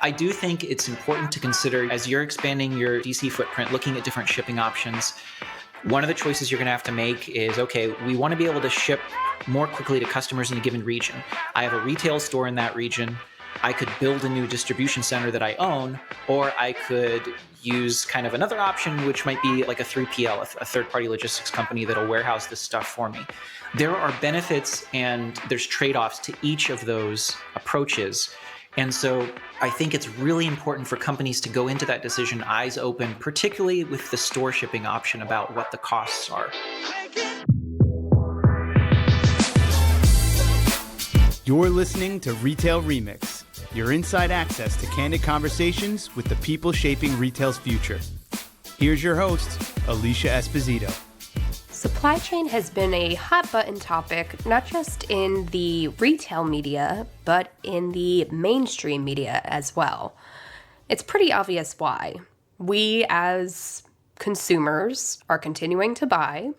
I do think it's important to consider as you're expanding your DC footprint, looking at different shipping options. One of the choices you're going to have to make is, okay, we want to be able to ship more quickly to customers in a given region. I have a retail store in that region. I could build a new distribution center that I own, or I could use kind of another option, which might be like a 3PL, a third-party logistics company that'll warehouse this stuff for me. There are benefits and there's trade-offs to each of those approaches. And so I think it's really important for companies to go into that decision eyes open, particularly with the store shipping option about what the costs are. You're listening to Retail Remix, your inside access to candid conversations with the people shaping retail's future. Here's your host, Alicia Esposito. Supply chain has been a hot button topic, not just in the retail media, but in the mainstream media as well. It's pretty obvious why. We as consumers are continuing to buy,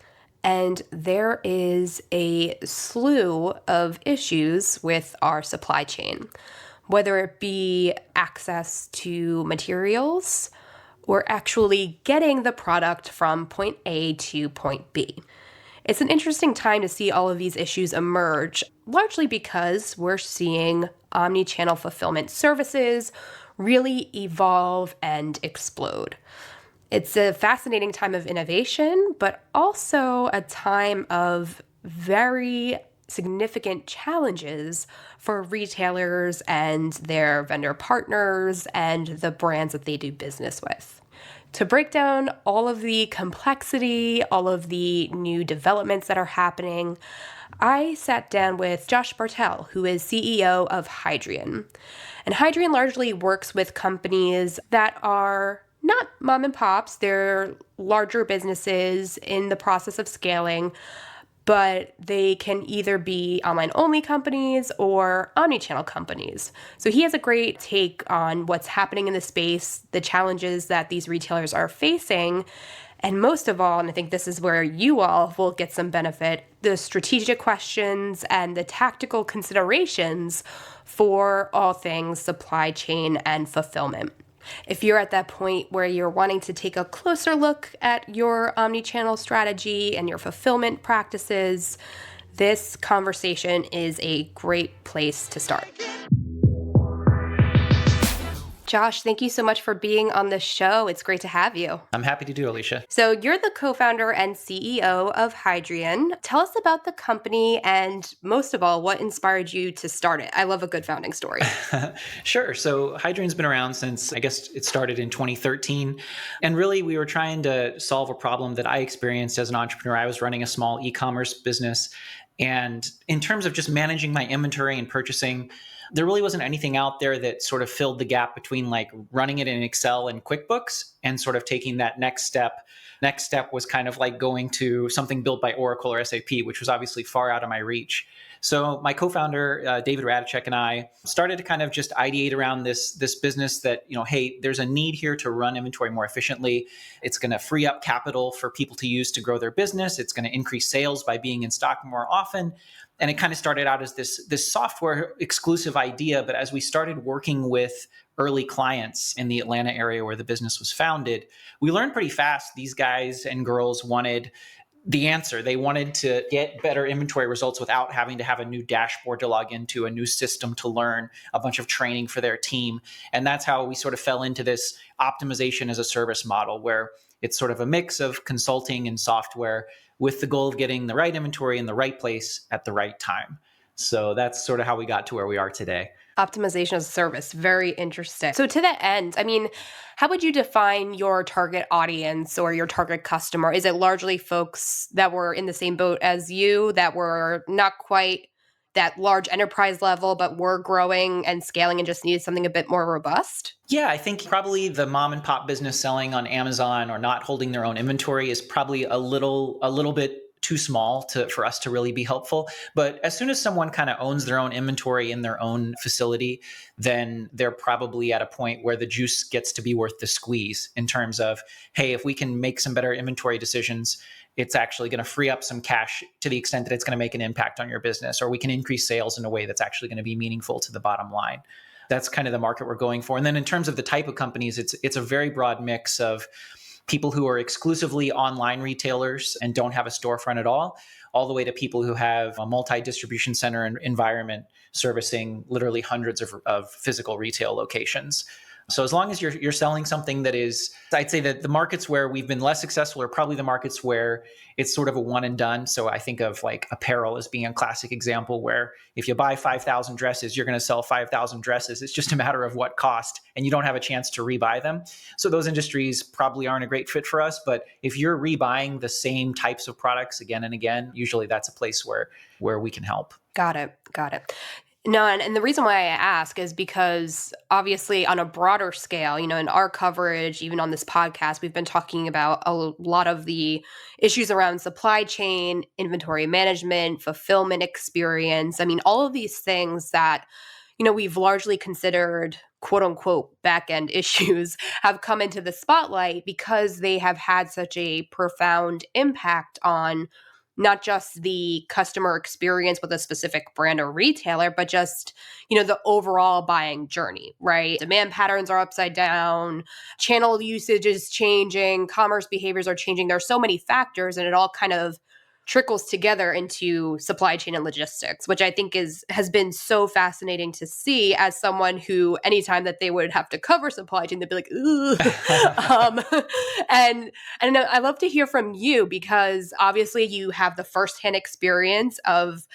and there is a slew of issues with our supply chain, whether it be access to materials or actually getting the product from point A to point B. It's an interesting time to see all of these issues emerge, largely because we're seeing omni-channel fulfillment services really evolve and explode. It's a fascinating time of innovation, but also a time of very significant challenges for retailers and their vendor partners and the brands that they do business with. To break down all of the complexity, all of the new developments that are happening, I sat down with Josh Bartel, who is CEO of Hydrian. And Hydrian largely works with companies that are not mom and pops, they're larger businesses in the process of scaling, but they can either be online-only companies or omni-channel companies. So he has a great take on what's happening in the space, the challenges that these retailers are facing, and most of all, and I think this is where you all will get some benefit, the strategic questions and the tactical considerations for all things supply chain and fulfillment. If you're at that point where you're wanting to take a closer look at your omni-channel strategy and your fulfillment practices, this conversation is a great place to start. Josh, thank you so much for being on the show. It's great to have you. I'm happy to do, Alicia. So you're the co-founder and CEO of Hydrian. Tell us about the company and most of all, what inspired you to start it? I love a good founding story. Sure. So Hydrian's been around since, I guess it started in 2013. And really, we were trying to solve a problem that I experienced as an entrepreneur. I was running a small e-commerce business. And in terms of just managing my inventory and purchasing, there really wasn't anything out there that sort of filled the gap between like running it in Excel and QuickBooks and sort of taking that next step. Next step was kind of like going to something built by Oracle or SAP, which was obviously far out of my reach. So my co-founder, David Radicek, and I started to kind of just ideate around this business that, hey, there's a need here to run inventory more efficiently. It's going to free up capital for people to use to grow their business. It's going to increase sales by being in stock more often. And it kind of started out as this software exclusive idea. But as we started working with early clients in the Atlanta area where the business was founded, we learned pretty fast these guys and girls wanted the answer. They wanted to get better inventory results without having to have a new dashboard to log into, a new system to learn, a bunch of training for their team. And that's how we sort of fell into this optimization as a service model, where it's sort of a mix of consulting and software with the goal of getting the right inventory in the right place at the right time. So that's sort of how we got to where we are today. Optimization as a service, very interesting. So to that end, how would you define your target audience or your target customer? Is it largely folks that were in the same boat as you, that were not quite that large enterprise level, but were growing and scaling and just needed something a bit more robust? Yeah, I think probably the mom and pop business selling on Amazon or not holding their own inventory is probably a little bit too small for us to really be helpful. But as soon as someone kind of owns their own inventory in their own facility, then they're probably at a point where the juice gets to be worth the squeeze in terms of, hey, if we can make some better inventory decisions, it's actually going to free up some cash to the extent that it's going to make an impact on your business, or we can increase sales in a way that's actually going to be meaningful to the bottom line. That's kind of the market we're going for. And then in terms of the type of companies, it's a very broad mix of people who are exclusively online retailers and don't have a storefront at all the way to people who have a multi-distribution center environment servicing literally hundreds of physical retail locations. So as long as you're selling something that is, I'd say that the markets where we've been less successful are probably the markets where it's sort of a one and done. So I think of like apparel as being a classic example where if you buy 5,000 dresses, you're going to sell 5,000 dresses. It's just a matter of what cost, and you don't have a chance to rebuy them. So those industries probably aren't a great fit for us. But if you're rebuying the same types of products again and again, usually that's a place where we can help. Got it. No, and the reason why I ask is because obviously on a broader scale, in our coverage, even on this podcast, we've been talking about a lot of the issues around supply chain, inventory management, fulfillment experience. I mean, all of these things that, we've largely considered quote unquote back end issues have come into the spotlight because they have had such a profound impact on not just the customer experience with a specific brand or retailer, but just, the overall buying journey, right? Demand patterns are upside down, channel usage is changing, commerce behaviors are changing. There are so many factors, and it all kind of trickles together into supply chain and logistics, which I think has been so fascinating to see as someone who, anytime that they would have to cover supply chain, they'd be like, ooh. And I love to hear from you because obviously you have the firsthand experience of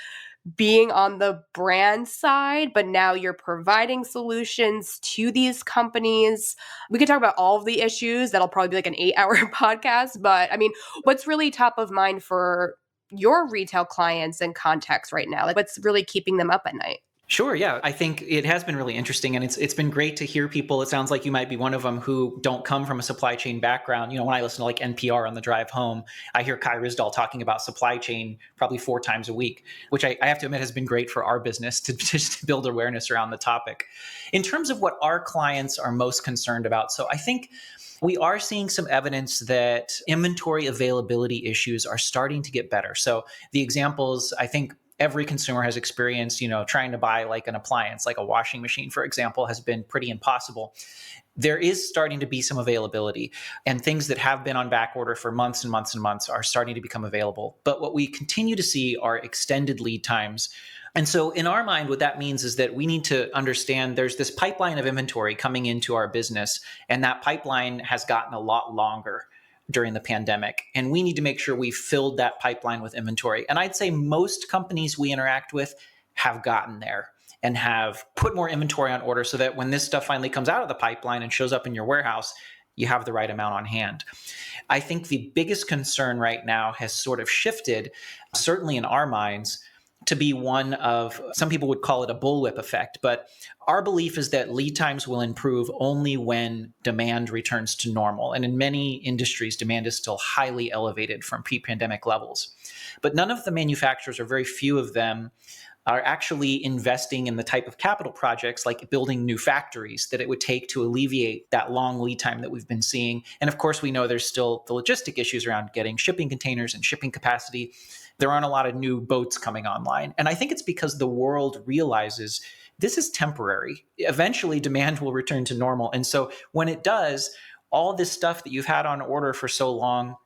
being on the brand side, but now you're providing solutions to these companies. We could talk about all of the issues. That'll probably be like an 8-hour podcast. But I mean, what's really top of mind for your retail clients and context right now? Like, what's really keeping them up at night? Sure. Yeah. I think it has been really interesting, and it's been great to hear people. It sounds like you might be one of them who don't come from a supply chain background. When I listen to like NPR on the drive home, I hear Kai Risdall talking about supply chain probably 4 times a week, which I have to admit has been great for our business to just to build awareness around the topic. In terms of what our clients are most concerned about, so I think we are seeing some evidence that inventory availability issues are starting to get better. So the examples, I think every consumer has experienced, trying to buy like an appliance, like a washing machine, for example, has been pretty impossible. There is starting to be some availability, and things that have been on back order for months and months and months are starting to become available. But what we continue to see are extended lead times. And so in our mind, what that means is that we need to understand there's this pipeline of inventory coming into our business, and that pipeline has gotten a lot longer during the pandemic. And we need to make sure we've filled that pipeline with inventory. And I'd say most companies we interact with have gotten there and have put more inventory on order so that when this stuff finally comes out of the pipeline and shows up in your warehouse, you have the right amount on hand. I think the biggest concern right now has sort of shifted, certainly in our minds, to be one of, some people would call it a bullwhip effect, but our belief is that lead times will improve only when demand returns to normal. And in many industries, demand is still highly elevated from pre-pandemic levels. But none of the manufacturers, or very few of them, are actually investing in the type of capital projects like building new factories that it would take to alleviate that long lead time that we've been seeing. And of course, we know there's still the logistic issues around getting shipping containers and shipping capacity. There aren't a lot of new boats coming online. And I think it's because the world realizes this is temporary. Eventually, demand will return to normal. And so when it does, all this stuff that you've had on order for so long,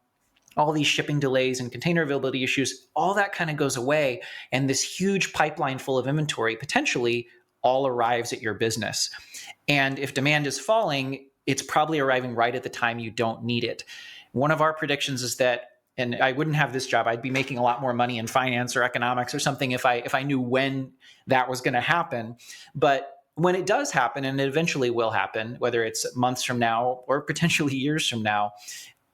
all these shipping delays and container availability issues, all that kind of goes away. And this huge pipeline full of inventory potentially all arrives at your business. And if demand is falling, it's probably arriving right at the time you don't need it. One of our predictions is that, and I wouldn't have this job, I'd be making a lot more money in finance or economics or something if I knew when that was going to happen. But when it does happen, and it eventually will happen, whether it's months from now or potentially years from now,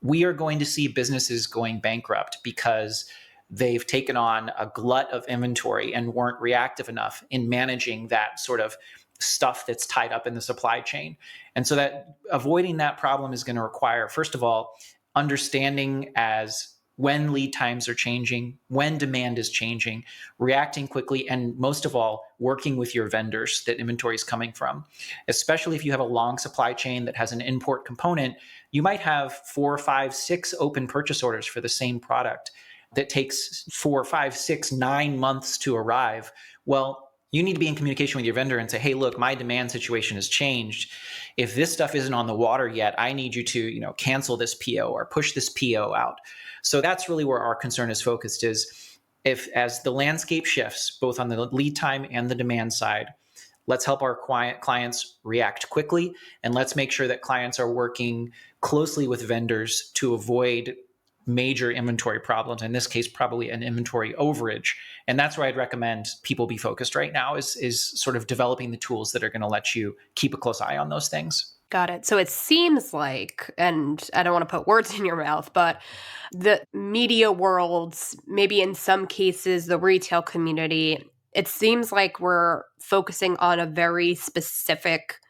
we are going to see businesses going bankrupt because they've taken on a glut of inventory and weren't reactive enough in managing that sort of stuff that's tied up in the supply chain. And so that avoiding that problem is going to require, first of all, understanding as when lead times are changing, when demand is changing, reacting quickly, and most of all, working with your vendors that inventory is coming from. Especially if you have a long supply chain that has an import component, you might have 4, 5, 6 open purchase orders for the same product that takes 4, 5, 6, 9 months to arrive. Well, You need to be in communication with your vendor and say, hey, look, my demand situation has changed. If this stuff isn't on the water yet, I need you to, cancel this PO or push this PO out. So that's really where our concern is focused, is if as the landscape shifts, both on the lead time and the demand side, let's help our clients react quickly, and let's make sure that clients are working closely with vendors to avoid major inventory problems. In this case, probably an inventory overage. And that's where I'd recommend people be focused right now, is sort of developing the tools that are going to let you keep a close eye on those things. Got it. So it seems like, and I don't want to put words in your mouth, but the media worlds, maybe in some cases, the retail community, it seems like we're focusing on a very specific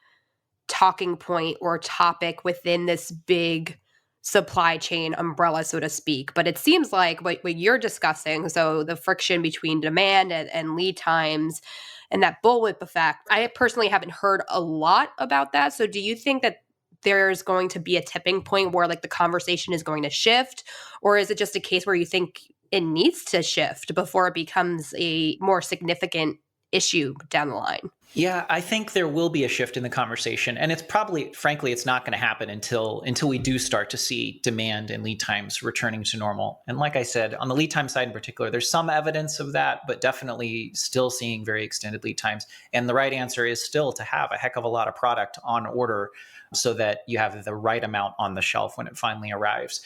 talking point or topic within this big supply chain umbrella, so to speak. But it seems like what you're discussing, so the friction between demand and lead times and that bullwhip effect, I personally haven't heard a lot about that. So do you think that there's going to be a tipping point where like the conversation is going to shift? Or is it just a case where you think it needs to shift before it becomes a more significant issue down the line? Yeah, I think there will be a shift in the conversation. And it's probably, frankly, it's not going to happen until we do start to see demand and lead times returning to normal. And like I said, on the lead time side in particular, there's some evidence of that, but definitely still seeing very extended lead times. And the right answer is still to have a heck of a lot of product on order so that you have the right amount on the shelf when it finally arrives.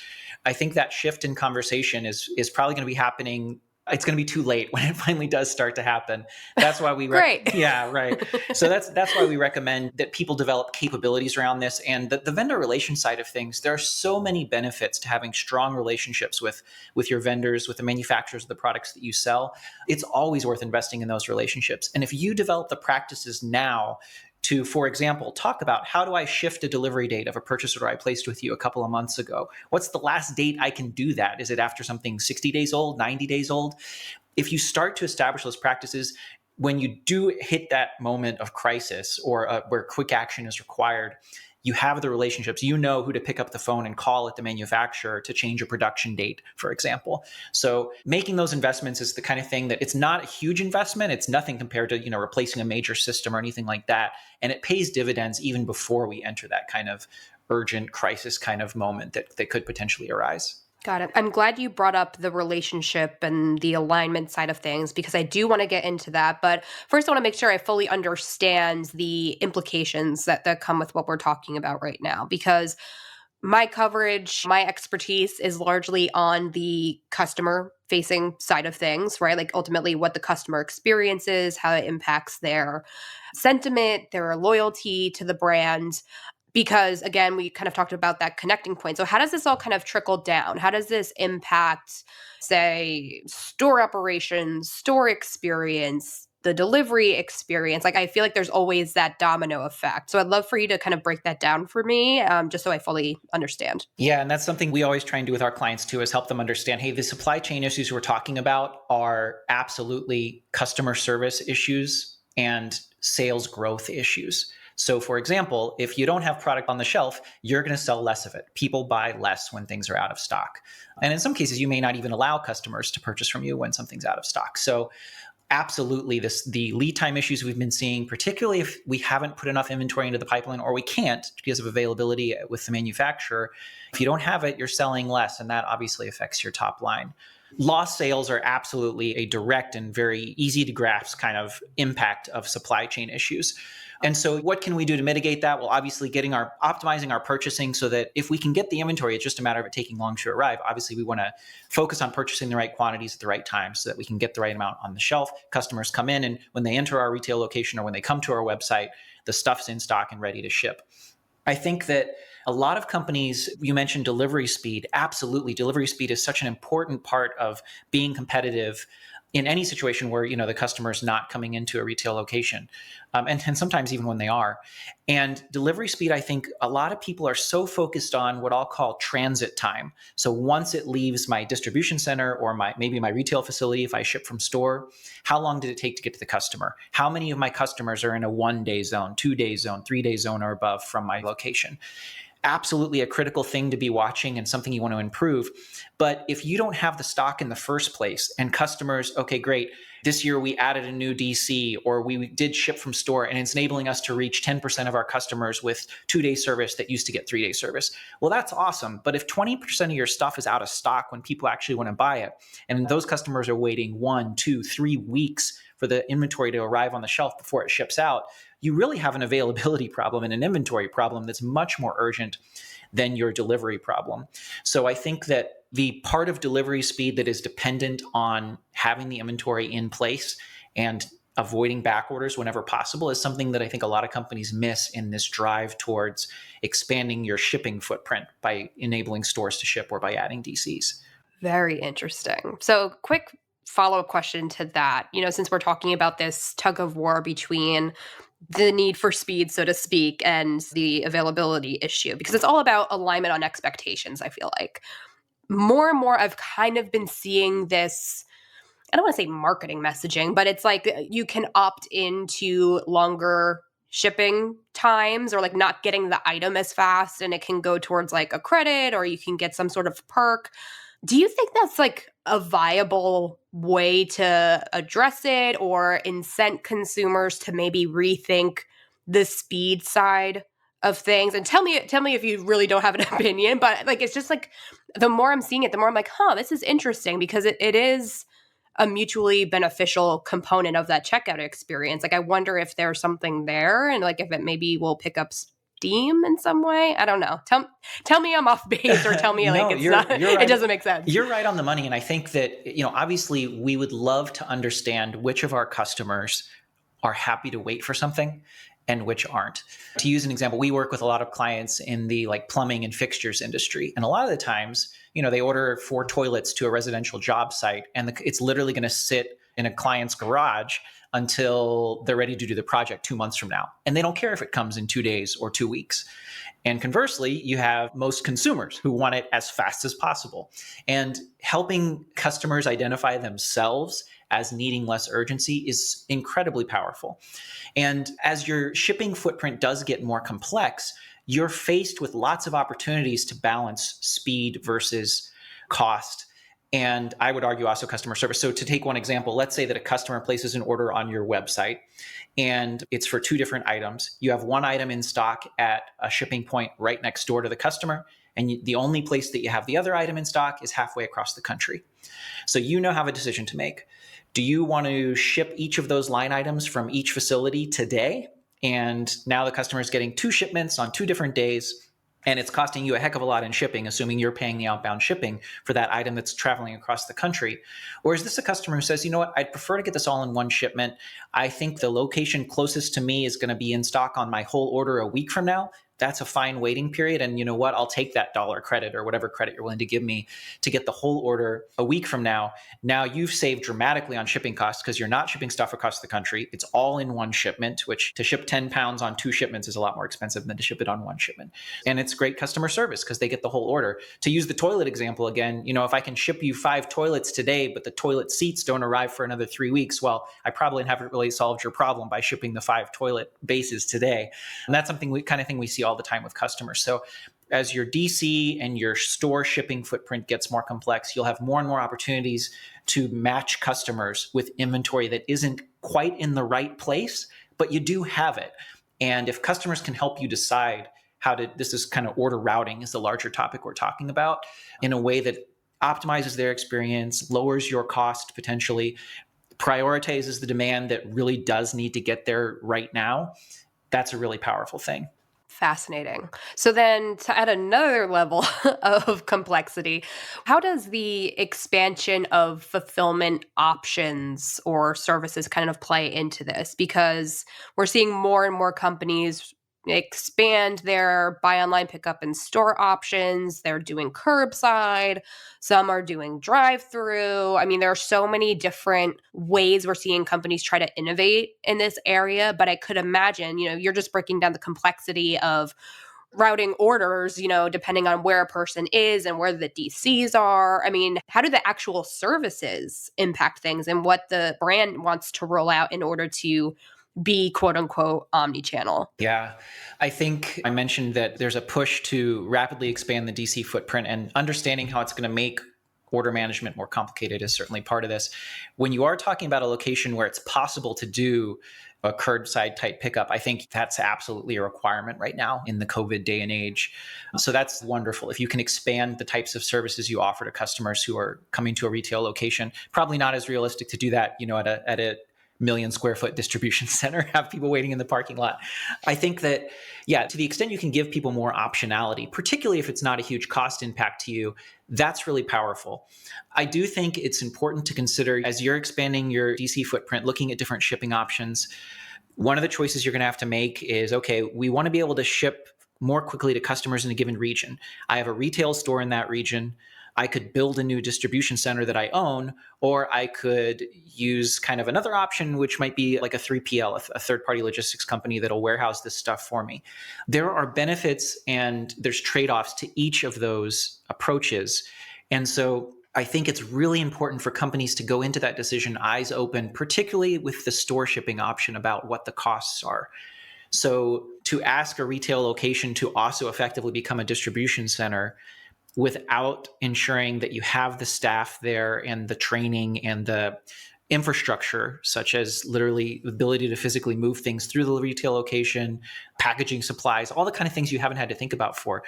I think that shift in conversation is probably going to be happening. It's going to be too late when it finally does start to happen. That's why we Great. Yeah, right. So that's why we recommend that people develop capabilities around this. And the vendor relation side of things, there are so many benefits to having strong relationships with your vendors, with the manufacturers of the products that you sell. It's always worth investing in those relationships. And if you develop the practices now to, for example, talk about how do I shift a delivery date of a purchase order I placed with you a couple of months ago? What's the last date I can do that? Is it after something 60 days old, 90 days old? If you start to establish those practices, when you do hit that moment of crisis or where quick action is required, you have the relationships, you know who to pick up the phone and call at the manufacturer to change a production date, for example. So making those investments is the kind of thing that it's not a huge investment. It's nothing compared to, replacing a major system or anything like that. And it pays dividends even before we enter that kind of urgent crisis kind of moment that could potentially arise. Got it. I'm glad you brought up the relationship and the alignment side of things, because I do want to get into that. But first, I want to make sure I fully understand the implications that come with what we're talking about right now, because my coverage, my expertise is largely on the customer facing side of things, right? Like ultimately what the customer experiences, how it impacts their sentiment, their loyalty to the brand. Because again, we kind of talked about that connecting point. So how does this all kind of trickle down? How does this impact, say, store operations, store experience, the delivery experience? Like, I feel like there's always that domino effect. So I'd love for you to kind of break that down for me, just so I fully understand. Yeah, and that's something we always try and do with our clients too, is help them understand, hey, the supply chain issues we're talking about are absolutely customer service issues and sales growth issues. So for example, if you don't have product on the shelf, you're going to sell less of it. People buy less when things are out of stock. And in some cases, you may not even allow customers to purchase from you when something's out of stock. So absolutely, the lead time issues we've been seeing, particularly if we haven't put enough inventory into the pipeline or we can't because of availability with the manufacturer, if you don't have it, you're selling less, and that obviously affects your top line. Lost sales are absolutely a direct and very easy to grasp kind of impact of supply chain issues. And so what can we do to mitigate that? Well, obviously optimizing our purchasing so that if we can get the inventory, it's just a matter of it taking long to arrive. Obviously, we want to focus on purchasing the right quantities at the right time so that we can get the right amount on the shelf. Customers come in, and when they enter our retail location or when they come to our website, the stuff's in stock and ready to ship. I think that a lot of companies, you mentioned delivery speed. Absolutely. Delivery speed is such an important part of being competitive in any situation where, the customer is not coming into a retail location. And sometimes even when they are. And delivery speed, I think a lot of people are so focused on what I'll call transit time. So once it leaves my distribution center or maybe my retail facility, if I ship from store, how long did it take to get to the customer? How many of my customers are in a 1-day zone, 2-day zone, 3-day zone or above from my location? absolutely a critical thing to be watching and something you want to improve. But if you don't have the stock in the first place and customers, okay, great, this year we added a new DC or we did ship from store and it's enabling us to reach 10% of our customers with 2-day service that used to get 3-day service. Well, that's awesome. But if 20% of your stuff is out of stock when people actually want to buy it, and those customers are waiting 1, 2, 3 weeks for the inventory to arrive on the shelf before it ships out, you really have an availability problem and an inventory problem that's much more urgent than your delivery problem. So I think that the part of delivery speed that is dependent on having the inventory in place and avoiding back orders whenever possible is something that I think a lot of companies miss in this drive towards expanding your shipping footprint by enabling stores to ship or by adding DCs. Very interesting. So quick follow-up question to that. Since we're talking about this tug of war between the need for speed, so to speak, and the availability issue, because it's all about alignment on expectations, I feel like. More and more, I've kind of been seeing this, I don't want to say marketing messaging, but it's like you can opt into longer shipping times or like not getting the item as fast, and it can go towards like a credit or you can get some sort of perk. Do you think that's like a viable way to address it or incent consumers to maybe rethink the speed side of things? And tell me if you really don't have an opinion, but like it's just like the more I'm seeing it, the more I'm like, this is interesting because it is a mutually beneficial component of that checkout experience. Like I wonder if there's something there and like if it maybe will pick up steam in some way. I don't know. Tell me I'm off base or tell me like you're right. It doesn't make sense. You're right on the money. And I think that, obviously we would love to understand which of our customers are happy to wait for something and which aren't. To use an example, we work with a lot of clients in the like plumbing and fixtures industry. And a lot of the times, they order 4 toilets to a residential job site and it's literally going to sit in a client's garage until they're ready to do the project 2 months from now. And they don't care if it comes in 2 days or 2 weeks. And conversely, you have most consumers who want it as fast as possible. And helping customers identify themselves as needing less urgency is incredibly powerful. And as your shipping footprint does get more complex, you're faced with lots of opportunities to balance speed versus cost. And I would argue also customer service. So to take one example, let's say that a customer places an order on your website and it's for 2 different items. You have one item in stock at a shipping point right next door to the customer. And the only place that you have the other item in stock is halfway across the country. So have a decision to make. Do you want to ship each of those line items from each facility today? And now the customer is getting 2 shipments on 2 different days. And it's costing you a heck of a lot in shipping, assuming you're paying the outbound shipping for that item that's traveling across the country. Or is this a customer who says, I'd prefer to get this all in one shipment. I think the location closest to me is going to be in stock on my whole order a week from now. That's a fine waiting period. And you know what? I'll take that dollar credit or whatever credit you're willing to give me to get the whole order a week from now. Now you've saved dramatically on shipping costs because you're not shipping stuff across the country. It's all in one shipment, which to ship 10 pounds on 2 shipments is a lot more expensive than to ship it on one shipment. And it's great customer service because they get the whole order. To use the toilet example again, if I can ship you 5 toilets today, but the toilet seats don't arrive for another 3 weeks, well, I probably haven't really solved your problem by shipping the 5 toilet bases today. And that's something we see all the time with customers. So as your DC and your store shipping footprint gets more complex, you'll have more and more opportunities to match customers with inventory that isn't quite in the right place, but you do have it. And if customers can help you decide this is kind of order routing is the larger topic we're talking about, in a way that optimizes their experience, lowers your cost potentially, prioritizes the demand that really does need to get there right now, that's a really powerful thing. Fascinating. So then to add another level of complexity, how does the expansion of fulfillment options or services kind of play into this? Because we're seeing more and more companies expand their buy online, pick up in store options. They're doing curbside. Some are doing drive-through. I mean, there are so many different ways we're seeing companies try to innovate in this area. But I could imagine, you're just breaking down the complexity of routing orders, depending on where a person is and where the DCs are. I mean, how do the actual services impact things and what the brand wants to roll out in order to be quote unquote omni-channel. Yeah. I think I mentioned that there's a push to rapidly expand the DC footprint, and understanding how it's going to make order management more complicated is certainly part of this. When you are talking about a location where it's possible to do a curbside type pickup, I think that's absolutely a requirement right now in the COVID day and age. So that's wonderful. If you can expand the types of services you offer to customers who are coming to a retail location, probably not as realistic to do that, at a million square foot distribution center, have people waiting in the parking lot. I think that, to the extent you can give people more optionality, particularly if it's not a huge cost impact to you, that's really powerful. I do think it's important to consider, as you're expanding your DC footprint, looking at different shipping options. One of the choices you're going to have to make is, okay, we want to be able to ship more quickly to customers in a given region. I have a retail store in that region. I could build a new distribution center that I own, or I could use kind of another option, which might be like a 3PL, a third-party logistics company that'll warehouse this stuff for me. There are benefits and there's trade-offs to each of those approaches. And so I think it's really important for companies to go into that decision eyes open, particularly with the store shipping option, about what the costs are. So to ask a retail location to also effectively become a distribution center without ensuring that you have the staff there and the training and the infrastructure, such as literally the ability to physically move things through the retail location, packaging supplies, all the kind of things you haven't had to think about for,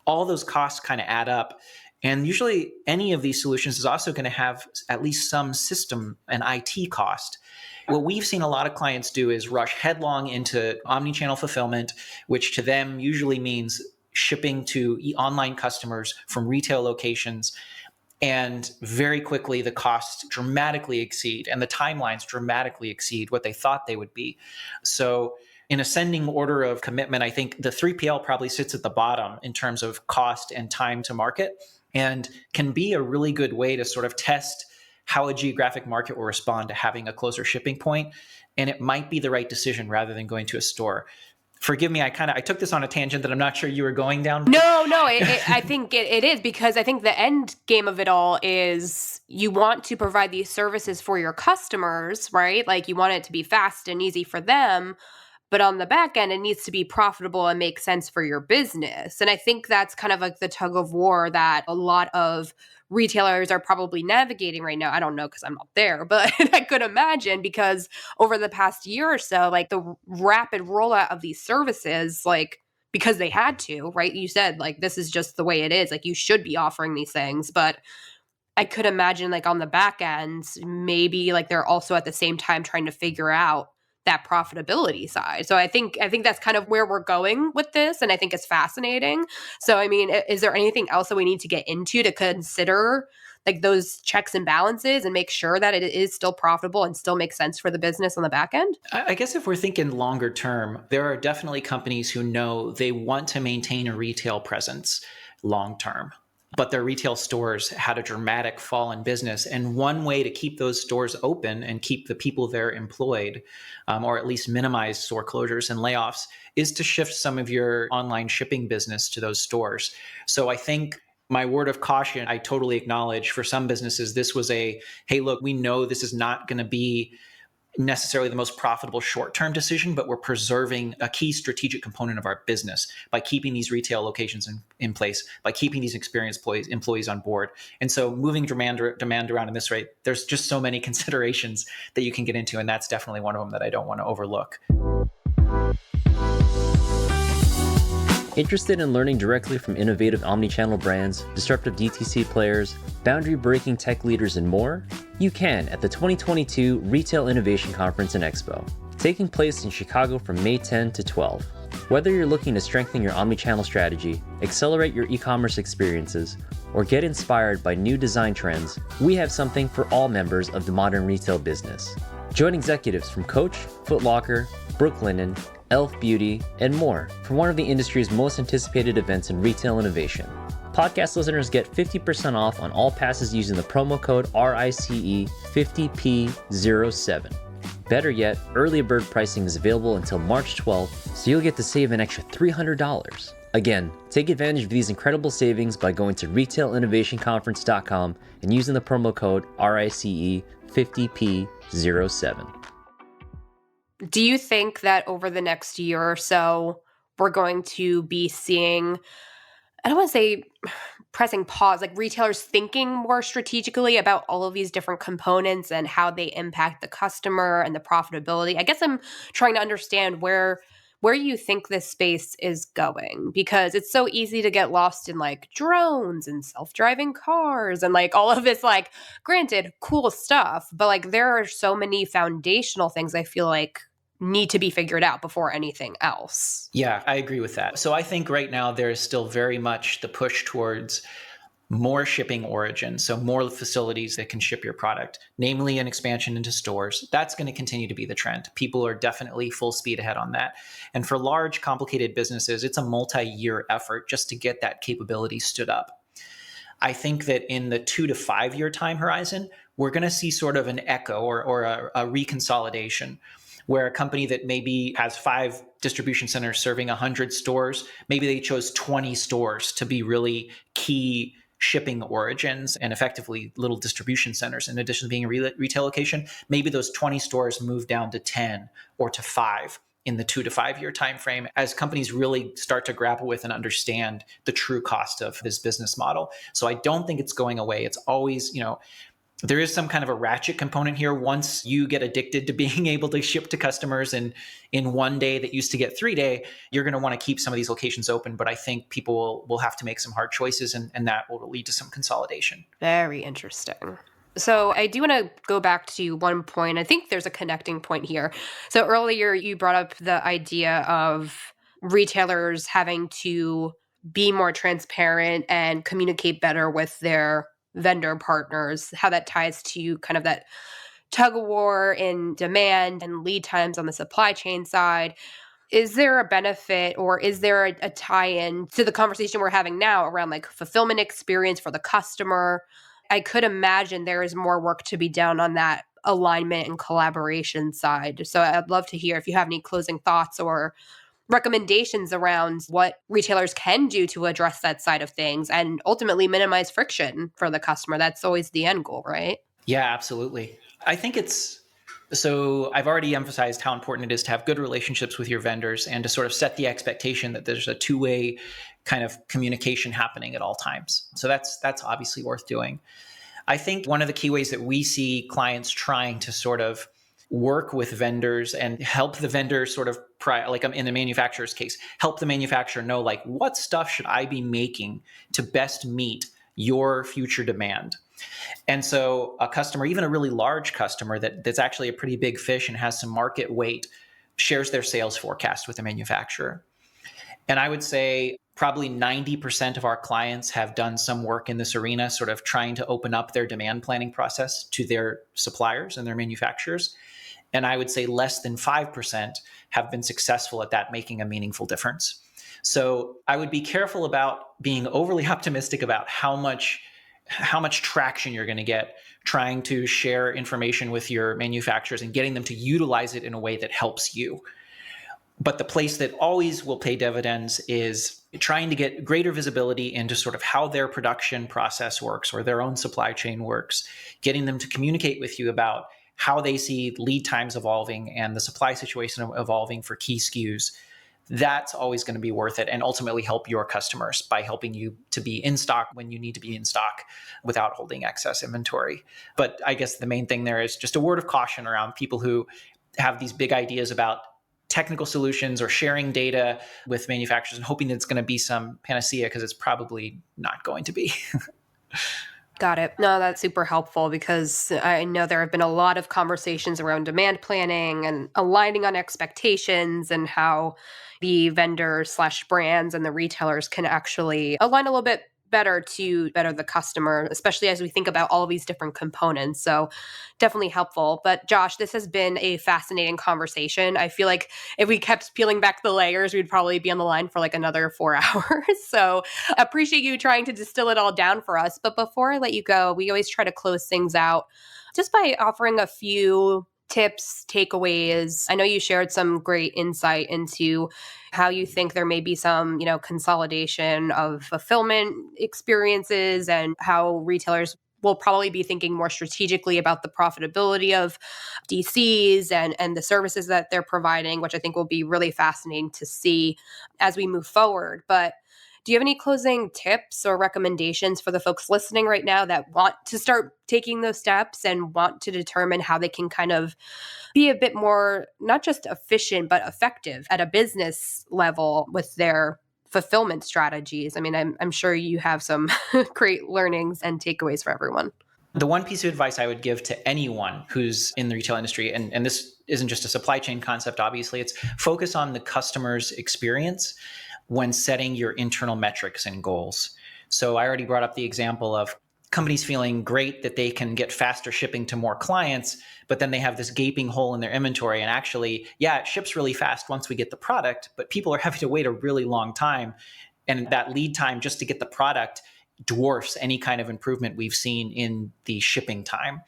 all those costs kind of add up. And usually any of these solutions is also going to have at least some system and IT cost. What we've seen a lot of clients do is rush headlong into omnichannel fulfillment, which to them usually means shipping to online customers from retail locations. And very quickly, the costs dramatically exceed and the timelines dramatically exceed what they thought they would be. So in ascending order of commitment, I think the 3PL probably sits at the bottom in terms of cost and time to market, and can be a really good way to sort of test how a geographic market will respond to having a closer shipping point. And it might be the right decision rather than going to a store. Forgive me, I took this on a tangent that I'm not sure you were going down. No, I think it is, because I think the end game of it all is you want to provide these services for your customers, right? Like you want it to be fast and easy for them, but on the back end, it needs to be profitable and make sense for your business. And I think that's kind of like the tug of war that a lot of retailers are probably navigating right now. I don't know because I'm not there, but I could imagine, because over the past year or so, like the rapid rollout of these services, like because they had to, right? You said like, this is just the way it is. Like you should be offering these things, but I could imagine like on the back end, maybe like they're also at the same time trying to figure out that profitability side. So I think that's kind of where we're going with this. And I think it's fascinating. So, I mean, is there anything else that we need to get into to consider like those checks and balances and make sure that it is still profitable and still makes sense for the business on the back end? I guess if we're thinking longer term, there are definitely companies who know they want to maintain a retail presence long term, but their retail stores had a dramatic fall in business. And one way to keep those stores open and keep the people there employed, or at least minimize store closures and layoffs, is to shift some of your online shipping business to those stores. So I think my word of caution, I totally acknowledge for some businesses, this was hey, look, we know this is not going to be necessarily the most profitable short-term decision, but we're preserving a key strategic component of our business by keeping these retail locations in place, by keeping these experienced employees on board. And so moving demand around in this rate, there's just so many considerations that you can get into, and that's definitely one of them that I don't want to overlook. Interested in learning directly from innovative omnichannel brands, disruptive DTC players, boundary-breaking tech leaders, and more? You can at the 2022 Retail Innovation Conference and Expo, taking place in Chicago from May 10 to 12. Whether you're looking to strengthen your omnichannel strategy, accelerate your e-commerce experiences, or get inspired by new design trends, we have something for all members of the modern retail business. Join executives from Coach, Foot Locker, Brooklinen, Elf Beauty, and more for one of the industry's most anticipated events in retail innovation. Podcast listeners get 50% off on all passes using the promo code RICE50P07. Better yet, early bird pricing is available until March 12th, so you'll get to save an extra $300. Again, take advantage of these incredible savings by going to retailinnovationconference.com and using the promo code RICE50P07. Do you think that over the next year or so, we're going to be seeing, I don't want to say pressing pause, like retailers thinking more strategically about all of these different components and how they impact the customer and the profitability? I guess I'm trying to understand where you think this space is going, because it's so easy to get lost in like drones and self-driving cars and like all of this, like, granted, cool stuff, but like there are so many foundational things I feel like need to be figured out before anything else. Yeah, I agree with that. So I think right now there is still very much the push towards more shipping origins, so more facilities that can ship your product, namely an expansion into stores. That's going to continue to be the trend. People are definitely full speed ahead on that. And for large, complicated businesses, it's a multi-year effort just to get that capability stood up. I think that in the 2 to 5 year time horizon, we're going to see sort of an echo or a reconsolidation, where a company that maybe has 5 distribution centers serving 100 stores, maybe they chose 20 stores to be really key shipping origins and effectively little distribution centers. In addition to being a retail location, maybe those 20 stores move down to 10 or to 5 in the 2 to 5 year time frame, as companies really start to grapple with and understand the true cost of this business model. So I don't think it's going away. It's always, there is some kind of a ratchet component here. Once you get addicted to being able to ship to customers in one day that used to get 3 day, you're going to want to keep some of these locations open. But I think people will have to make some hard choices, and that will lead to some consolidation. Very interesting. So I do want to go back to one point. I think there's a connecting point here. So earlier you brought up the idea of retailers having to be more transparent and communicate better with their vendor partners, how that ties to kind of that tug of war in demand and lead times on the supply chain side. Is there a benefit, or is there a tie-in to the conversation we're having now around like fulfillment experience for the customer? I could imagine there is more work to be done on that alignment and collaboration side. So I'd love to hear if you have any closing thoughts or recommendations around what retailers can do to address that side of things and ultimately minimize friction for the customer. That's always the end goal, right? Yeah, absolutely. I think so I've already emphasized how important it is to have good relationships with your vendors and to sort of set the expectation that there's a two-way kind of communication happening at all times. So that's obviously worth doing. I think one of the key ways that we see clients trying to sort of work with vendors and help the vendor sort of, like in the manufacturer's case, help the manufacturer know, like, what stuff should I be making to best meet your future demand? And so a customer, even a really large customer that's actually a pretty big fish and has some market weight, shares their sales forecast with the manufacturer. And I would say probably 90% of our clients have done some work in this arena, sort of trying to open up their demand planning process to their suppliers and their manufacturers. And I would say less than 5% have been successful at that, making a meaningful difference. So I would be careful about being overly optimistic about how much traction you're going to get trying to share information with your manufacturers and getting them to utilize it in a way that helps you. But the place that always will pay dividends is trying to get greater visibility into sort of how their production process works or their own supply chain works, getting them to communicate with you about how they see lead times evolving and the supply situation evolving for key SKUs. That's always going to be worth it and ultimately help your customers by helping you to be in stock when you need to be in stock without holding excess inventory. But I guess the main thing there is just a word of caution around people who have these big ideas about technical solutions or sharing data with manufacturers and hoping that it's going to be some panacea, because it's probably not going to be. Got it. No, that's super helpful, because I know there have been a lot of conversations around demand planning and aligning on expectations and how the vendors / brands and the retailers can actually align a little bit better to better the customer, especially as we think about all of these different components. So definitely helpful. But Josh, this has been a fascinating conversation. I feel like if we kept peeling back the layers, we'd probably be on the line for like another 4 hours. So appreciate you trying to distill it all down for us. But before I let you go, we always try to close things out just by offering a few tips, takeaways. I know you shared some great insight into how you think there may be some, consolidation of fulfillment experiences and how retailers will probably be thinking more strategically about the profitability of DCs and the services that they're providing, which I think will be really fascinating to see as we move forward. But do you have any closing tips or recommendations for the folks listening right now that want to start taking those steps and want to determine how they can kind of be a bit more, not just efficient, but effective at a business level with their fulfillment strategies? I mean, I'm sure you have some great learnings and takeaways for everyone. The one piece of advice I would give to anyone who's in the retail industry, and this isn't just a supply chain concept, obviously, it's focus on the customer's experience when setting your internal metrics and goals. So I already brought up the example of companies feeling great that they can get faster shipping to more clients, but then they have this gaping hole in their inventory. And actually, yeah, it ships really fast once we get the product, but people are having to wait a really long time. And that lead time just to get the product dwarfs any kind of improvement we've seen in the shipping time.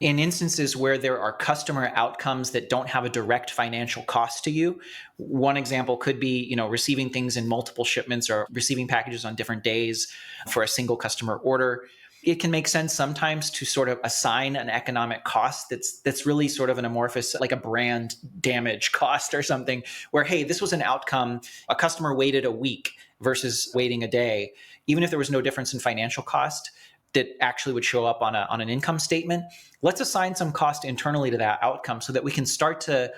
In instances where there are customer outcomes that don't have a direct financial cost to you, one example could be, receiving things in multiple shipments or receiving packages on different days for a single customer order. It can make sense sometimes to sort of assign an economic cost that's really sort of an amorphous, like a brand damage cost or something, where, hey, this was an outcome. A customer waited a week versus waiting a day. Even if there was no difference in financial cost that actually would show up on an income statement, let's assign some cost internally to that outcome so that we can start to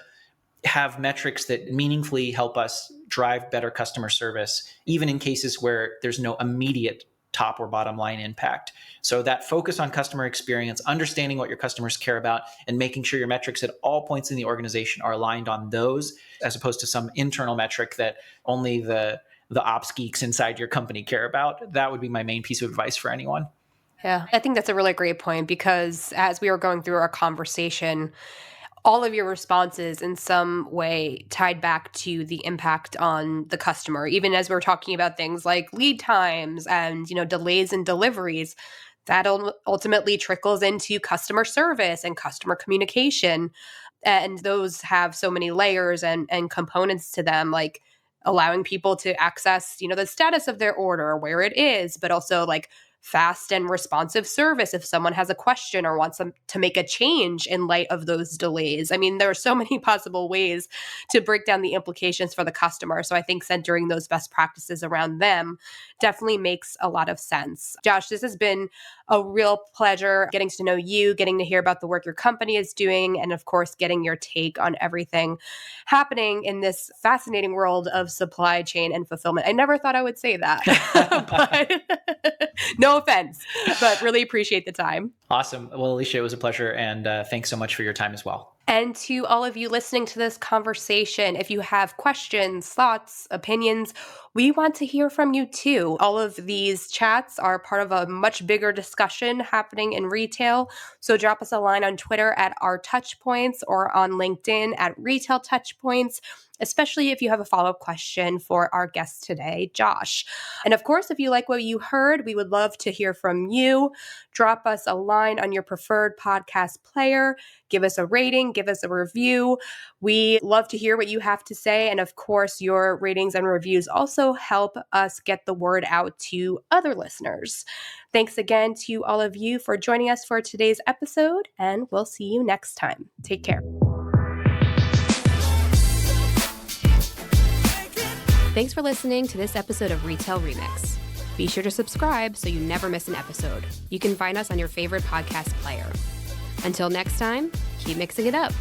have metrics that meaningfully help us drive better customer service, even in cases where there's no immediate top or bottom line impact. So that focus on customer experience, understanding what your customers care about, and making sure your metrics at all points in the organization are aligned on those, as opposed to some internal metric that only the ops geeks inside your company care about. That would be my main piece of advice for anyone. Yeah, I think that's a really great point, because as we were going through our conversation, all of your responses in some way tied back to the impact on the customer. Even as we're talking about things like lead times and, delays in deliveries, that ultimately trickles into customer service and customer communication. And those have so many layers and components to them, like allowing people to access, the status of their order, where it is, but also like fast and responsive service if someone has a question or wants them to make a change in light of those delays. I mean, there are so many possible ways to break down the implications for the customer. So I think centering those best practices around them definitely makes a lot of sense. Josh, this has been a real pleasure getting to know you, getting to hear about the work your company is doing, and of course, getting your take on everything happening in this fascinating world of supply chain and fulfillment. I never thought I would say that, but no offense, but really appreciate the time. Awesome. Well, Alicia, it was a pleasure. And thanks so much for your time as well. And to all of you listening to this conversation, if you have questions, thoughts, opinions, we want to hear from you too. All of these chats are part of a much bigger discussion happening in retail. So drop us a line on Twitter at our Touchpoints or on LinkedIn at Retail Touchpoints, especially if you have a follow-up question for our guest today, Josh. And of course, if you like what you heard, we would love to hear from you. Drop us a line on your preferred podcast player. Give us a rating, give us a review. We love to hear what you have to say. And of course, your ratings and reviews also help us get the word out to other listeners. Thanks again to all of you for joining us for today's episode, and we'll see you next time. Take care. Thanks for listening to this episode of Retail Remix. Be sure to subscribe so you never miss an episode. You can find us on your favorite podcast player. Until next time, keep mixing it up.